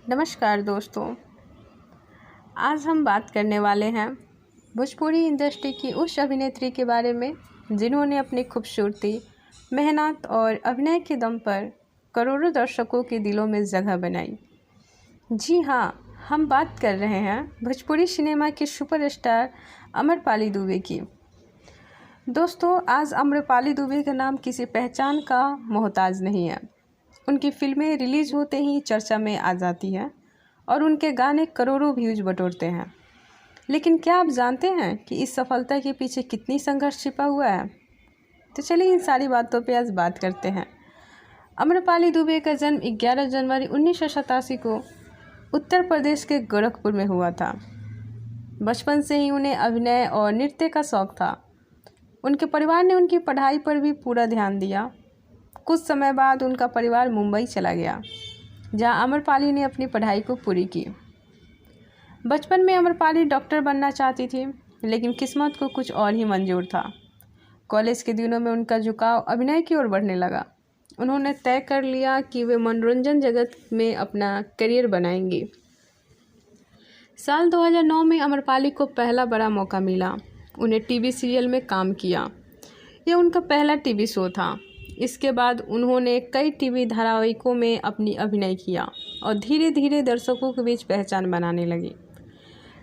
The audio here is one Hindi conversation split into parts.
नमस्कार दोस्तों, आज हम बात करने वाले हैं भोजपुरी इंडस्ट्री की उस अभिनेत्री के बारे में जिन्होंने अपनी खूबसूरती, मेहनत और अभिनय के दम पर करोड़ों दर्शकों के दिलों में जगह बनाई। जी हाँ, हम बात कर रहे हैं भोजपुरी सिनेमा के सुपरस्टार अमरपाली दुबे की। दोस्तों, आज अमरपाली दुबे का नाम किसी पहचान का मोहताज नहीं है। उनकी फिल्में रिलीज़ होते ही चर्चा में आ जाती हैं और उनके गाने करोड़ों व्यूज बटोरते हैं। लेकिन क्या आप जानते हैं कि इस सफलता के पीछे कितनी संघर्ष छिपा हुआ है? तो चलिए इन सारी बातों पे आज बात करते हैं। अमरपाली दुबे का जन्म 11 जनवरी 1987 को उत्तर प्रदेश के गोरखपुर में हुआ था। बचपन से ही उन्हें अभिनय और नृत्य का शौक़ था। उनके परिवार ने उनकी पढ़ाई पर भी पूरा ध्यान दिया। कुछ समय बाद उनका परिवार मुंबई चला गया, जहां अमरपाली ने अपनी पढ़ाई को पूरी की। बचपन में अमरपाली डॉक्टर बनना चाहती थी, लेकिन किस्मत को कुछ और ही मंजूर था। कॉलेज के दिनों में उनका झुकाव अभिनय की ओर बढ़ने लगा। उन्होंने तय कर लिया कि वे मनोरंजन जगत में अपना करियर बनाएंगी। साल 2009 में अमरपाली को पहला बड़ा मौका मिला। उन्हें टीवी सीरियल में काम किया। यह उनका पहला टीवी शो था। इसके बाद उन्होंने कई टीवी धारावाहिकों में अपनी अभिनय किया और धीरे धीरे दर्शकों के बीच पहचान बनाने लगी।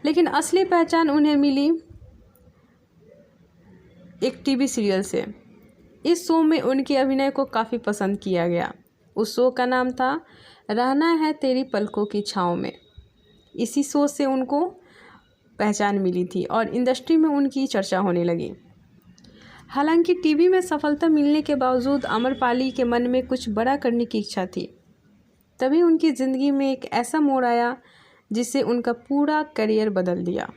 लेकिन असली पहचान उन्हें मिली एक टीवी सीरियल से। इस शो में उनके अभिनय को काफ़ी पसंद किया गया। उस शो का नाम था रहना है तेरी पलकों की छाँव में। इसी शो से उनको पहचान मिली थी और इंडस्ट्री में उनकी चर्चा होने लगी। हालांकि टीवी में सफलता मिलने के बावजूद अमरपाली के मन में कुछ बड़ा करने की इच्छा थी। तभी उनकी ज़िंदगी में एक ऐसा मोड़ आया जिससे उनका पूरा करियर बदल दिया।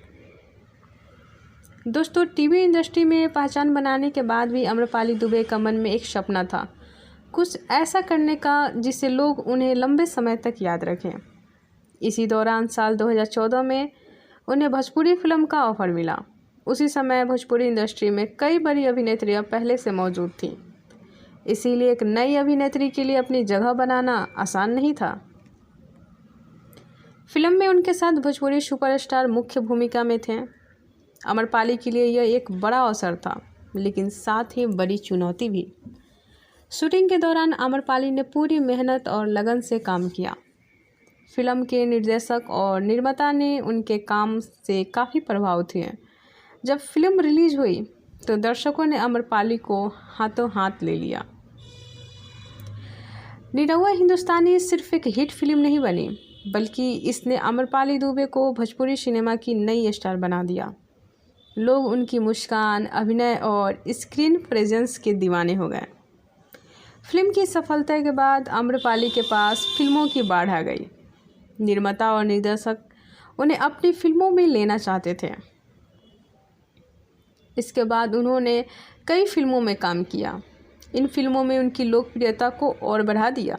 दोस्तों, टीवी इंडस्ट्री में पहचान बनाने के बाद भी अमरपाली दुबे का मन में एक सपना था, कुछ ऐसा करने का जिससे लोग उन्हें लंबे समय तक याद रखें। इसी दौरान साल 2014 में उन्हें भोजपुरी फिल्म का ऑफर मिला। उसी समय भोजपुरी इंडस्ट्री में कई बड़ी अभिनेत्रियां पहले से मौजूद थीं। इसीलिए एक नई अभिनेत्री के लिए अपनी जगह बनाना आसान नहीं था। फिल्म में उनके साथ भोजपुरी सुपरस्टार मुख्य भूमिका में थे। अमरपाली के लिए यह एक बड़ा अवसर था, लेकिन साथ ही बड़ी चुनौती भी। शूटिंग के दौरान अमरपाली ने पूरी मेहनत और लगन से काम किया। फिल्म के निर्देशक और निर्माता ने उनके काम से काफ़ी प्रभावित हुए। जब फिल्म रिलीज हुई तो दर्शकों ने अमरपाली को हाथों हाथ ले लिया। निरहुआ हिंदुस्तानी सिर्फ एक हिट फिल्म नहीं बनी, बल्कि इसने अमरपाली दुबे को भोजपुरी सिनेमा की नई स्टार बना दिया। लोग उनकी मुस्कान, अभिनय और स्क्रीन प्रेजेंस के दीवाने हो गए। फिल्म की सफलता के बाद अमरपाली के पास फिल्मों की बाढ़ आ गई। निर्माता और निर्देशक उन्हें अपनी फिल्मों में लेना चाहते थे। इसके बाद उन्होंने कई फिल्मों में काम किया। इन फिल्मों में उनकी लोकप्रियता को और बढ़ा दिया।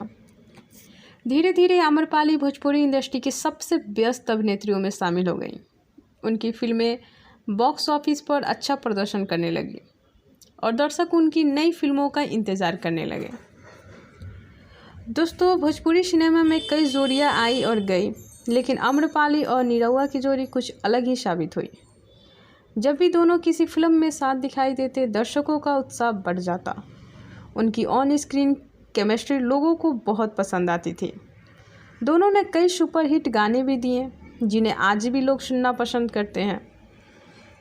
धीरे धीरे अमरपाली भोजपुरी इंडस्ट्री की सबसे व्यस्त अभिनेत्रियों में शामिल हो गई। उनकी फिल्में बॉक्स ऑफिस पर अच्छा प्रदर्शन करने लगी और दर्शक उनकी नई फिल्मों का इंतज़ार करने लगे। दोस्तों, भोजपुरी सिनेमा में कई जोड़ियां आई और गई, लेकिन अमरपाली और निरहुआ की जोड़ी कुछ अलग ही साबित हुई। जब भी दोनों किसी फिल्म में साथ दिखाई देते, दर्शकों का उत्साह बढ़ जाता। उनकी ऑन स्क्रीन केमिस्ट्री लोगों को बहुत पसंद आती थी। दोनों ने कई सुपरहिट गाने भी दिए, जिन्हें आज भी लोग सुनना पसंद करते हैं।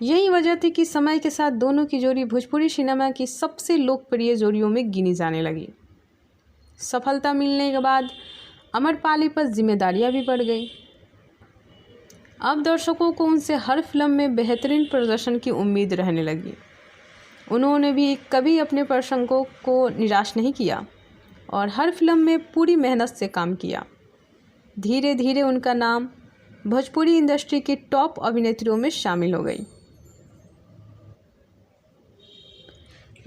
यही वजह थी कि समय के साथ दोनों की जोड़ी भोजपुरी सिनेमा की सबसे लोकप्रिय जोड़ियों में गिनी जाने लगी। सफलता मिलने के बाद अमरपाली पर जिम्मेदारियां भी बढ़ गई। अब दर्शकों को उनसे हर फिल्म में बेहतरीन प्रदर्शन की उम्मीद रहने लगी। उन्होंने भी कभी अपने प्रशंसकों को निराश नहीं किया और हर फिल्म में पूरी मेहनत से काम किया। धीरे धीरे उनका नाम भोजपुरी इंडस्ट्री की टॉप अभिनेत्रियों में शामिल हो गई।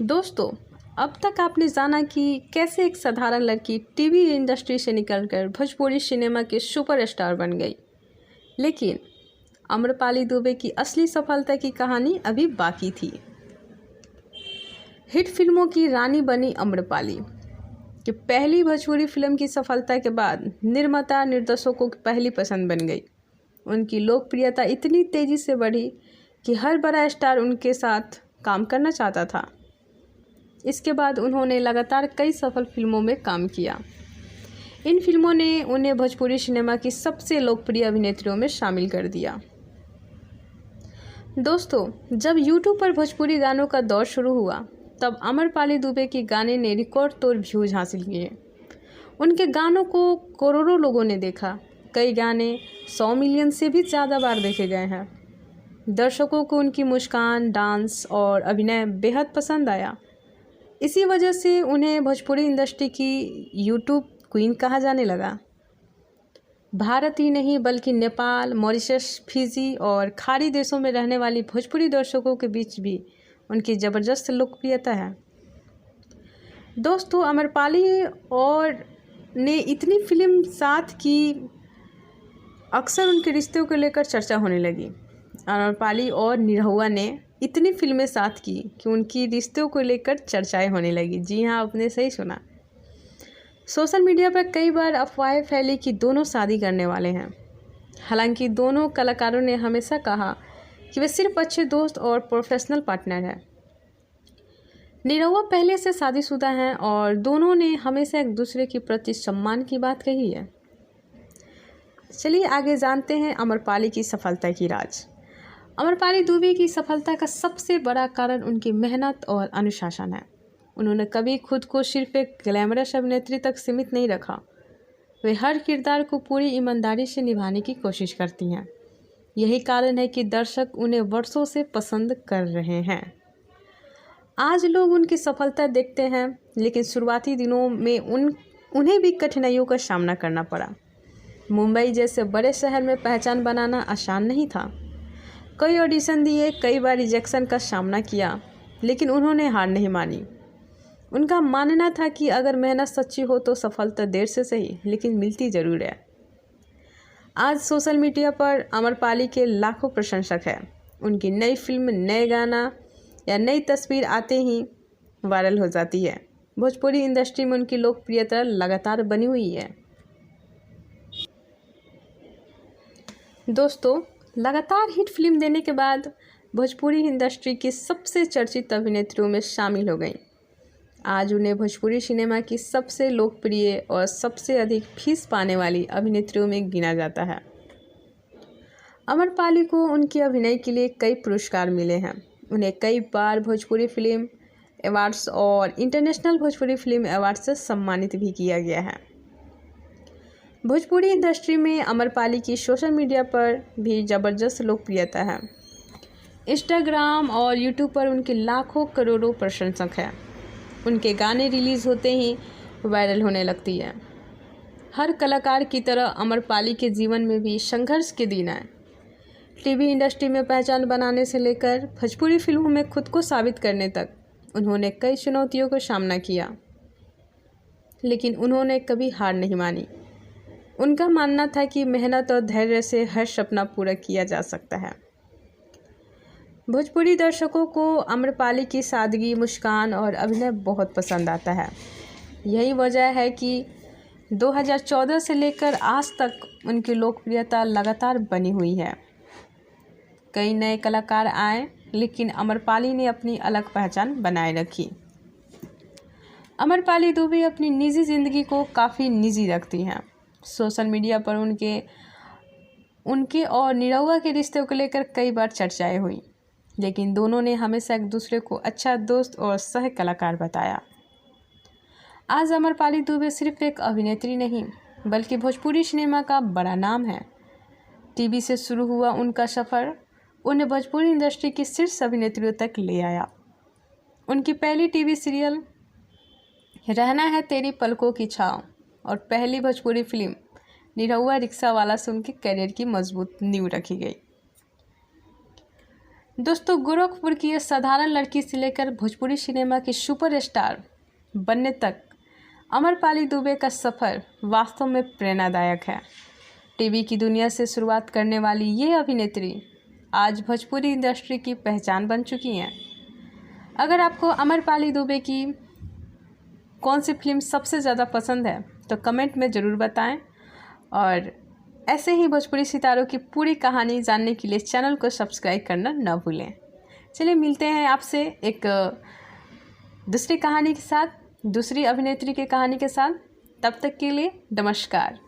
दोस्तों, अब तक आपने जाना कि कैसे एक साधारण लड़की टीवी इंडस्ट्री से निकलकर भोजपुरी सिनेमा के सुपरस्टार बन गई। लेकिन अमरपाली दुबे की असली सफलता की कहानी अभी बाकी थी। हिट फिल्मों की रानी बनी अमरपाली। कि पहली भोजपुरी फिल्म की सफलता के बाद निर्माता निर्देशकों की पहली पसंद बन गई। उनकी लोकप्रियता इतनी तेज़ी से बढ़ी कि हर बड़ा स्टार उनके साथ काम करना चाहता था। इसके बाद उन्होंने लगातार कई सफल फिल्मों में काम किया। इन फिल्मों ने उन्हें भोजपुरी सिनेमा की सबसे लोकप्रिय अभिनेत्रियों में शामिल कर दिया। दोस्तों, जब YouTube पर भोजपुरी गानों का दौर शुरू हुआ तब अमरपाली दुबे के गाने ने रिकॉर्ड तोड़ व्यूज हासिल किए। उनके गानों को करोड़ों लोगों ने देखा। कई गाने 100 मिलियन से भी ज़्यादा बार देखे गए हैं। दर्शकों को उनकी मुस्कान, डांस और अभिनय बेहद पसंद आया। इसी वजह से उन्हें भोजपुरी इंडस्ट्री की यूट्यूब क्वीन कहा जाने लगा। भारत ही नहीं बल्कि नेपाल, मॉरिशस, फिजी और खाड़ी देशों में रहने वाली भोजपुरी दर्शकों के बीच भी उनकी ज़बरदस्त लोकप्रियता है। दोस्तों, अमरपाली और ने इतनी फिल्म साथ की, अक्सर उनके रिश्तों को लेकर चर्चा होने लगी। अमरपाली और निरहुआ ने इतनी फिल्में साथ की कि उनकी रिश्तों को लेकर चर्चाएं होने लगी। जी हाँ, आपने सही सुना। सोशल मीडिया पर कई बार अफवाहें फैली कि दोनों शादी करने वाले हैं। हालांकि दोनों कलाकारों ने हमेशा कहा कि वे सिर्फ अच्छे दोस्त और प्रोफेशनल पार्टनर हैं। निरहुआ पहले से शादीशुदा हैं और दोनों ने हमेशा एक दूसरे के प्रति सम्मान की बात कही है। चलिए आगे जानते हैं अमरपाली की सफलता की राज। अमरपाली दुबे की सफलता का सबसे बड़ा कारण उनकी मेहनत और अनुशासन है। उन्होंने कभी खुद को सिर्फ एक ग्लैमरस अभिनेत्री तक सीमित नहीं रखा। वे हर किरदार को पूरी ईमानदारी से निभाने की कोशिश करती हैं। यही कारण है कि दर्शक उन्हें वर्षों से पसंद कर रहे हैं। आज लोग उनकी सफलता देखते हैं, लेकिन शुरुआती दिनों में उन्हें भी कठिनाइयों का सामना करना पड़ा। मुंबई जैसे बड़े शहर में पहचान बनाना आसान नहीं था। कई ऑडिशन दिए, कई बार रिजेक्शन का सामना किया, लेकिन उन्होंने हार नहीं मानी। उनका मानना था कि अगर मेहनत सच्ची हो तो सफलता देर से सही लेकिन मिलती ज़रूर है। आज सोशल मीडिया पर अमरपाली के लाखों प्रशंसक हैं। उनकी नई फिल्म, नए गाना या नई तस्वीर आते ही वायरल हो जाती है। भोजपुरी इंडस्ट्री में उनकी लोकप्रियता लगातार बनी हुई है। दोस्तों, लगातार हिट फिल्म देने के बाद भोजपुरी इंडस्ट्री की सबसे चर्चित अभिनेत्रियों में शामिल हो गई। आज उन्हें भोजपुरी सिनेमा की सबसे लोकप्रिय और सबसे अधिक फीस पाने वाली अभिनेत्रियों में गिना जाता है। अमरपाली को उनके अभिनय के लिए कई पुरस्कार मिले हैं। उन्हें कई बार भोजपुरी फिल्म अवार्ड्स और इंटरनेशनल भोजपुरी फिल्म अवार्ड से सम्मानित भी किया गया है। भोजपुरी इंडस्ट्री में अमरपाली की सोशल मीडिया पर भी ज़बरदस्त लोकप्रियता है। इंस्टाग्राम और यूट्यूब पर उनके लाखों करोड़ों प्रशंसक हैं। उनके गाने रिलीज़ होते ही वायरल होने लगती है। हर कलाकार की तरह अमरपाली के जीवन में भी संघर्ष के दिन आए। टीवी इंडस्ट्री में पहचान बनाने से लेकर भोजपुरी फिल्मों में खुद को साबित करने तक उन्होंने कई चुनौतियों का सामना किया, लेकिन उन्होंने कभी हार नहीं मानी। उनका मानना था कि मेहनत और धैर्य से हर सपना पूरा किया जा सकता है। भोजपुरी दर्शकों को अमरपाली की सादगी, मुस्कान और अभिनय बहुत पसंद आता है। यही वजह है कि 2014 से लेकर आज तक उनकी लोकप्रियता लगातार बनी हुई है। कई नए कलाकार आए, लेकिन अमरपाली ने अपनी अलग पहचान बनाए रखी। अमरपाली दुबे अपनी निजी ज़िंदगी को काफ़ी निजी रखती हैं। सोशल मीडिया पर उनके और निरहुआ के रिश्ते को लेकर कई बार चर्चाएं हुई, लेकिन दोनों ने हमेशा एक दूसरे को अच्छा दोस्त और सह कलाकार बताया। आज अमरपाली दुबे सिर्फ एक अभिनेत्री नहीं, बल्कि भोजपुरी सिनेमा का बड़ा नाम है। टीवी से शुरू हुआ उनका सफ़र उन्हें भोजपुरी इंडस्ट्री की शीर्ष अभिनेत्रियों तक ले आया। उनकी पहली टीवी सीरियल रहना है तेरी पलकों की छाँव और पहली भोजपुरी फिल्म निरहुआ रिक्शा वाला से उनके करियर की मजबूत नींव रखी गई। दोस्तों, गोरखपुर की एक साधारण लड़की से लेकर भोजपुरी सिनेमा की सुपरस्टार बनने तक अमरपाली दुबे का सफ़र वास्तव में प्रेरणादायक है। टीवी की दुनिया से शुरुआत करने वाली ये अभिनेत्री आज भोजपुरी इंडस्ट्री की पहचान बन चुकी हैं। अगर आपको अमरपाली दुबे की कौन सी फिल्म सबसे ज़्यादा पसंद है तो कमेंट में ज़रूर बताएं। और ऐसे ही भोजपुरी सितारों की पूरी कहानी जानने के लिए चैनल को सब्सक्राइब करना ना भूलें। चलिए मिलते हैं आपसे एक दूसरी कहानी के साथ, दूसरी अभिनेत्री की कहानी के साथ। तब तक के लिए नमस्कार।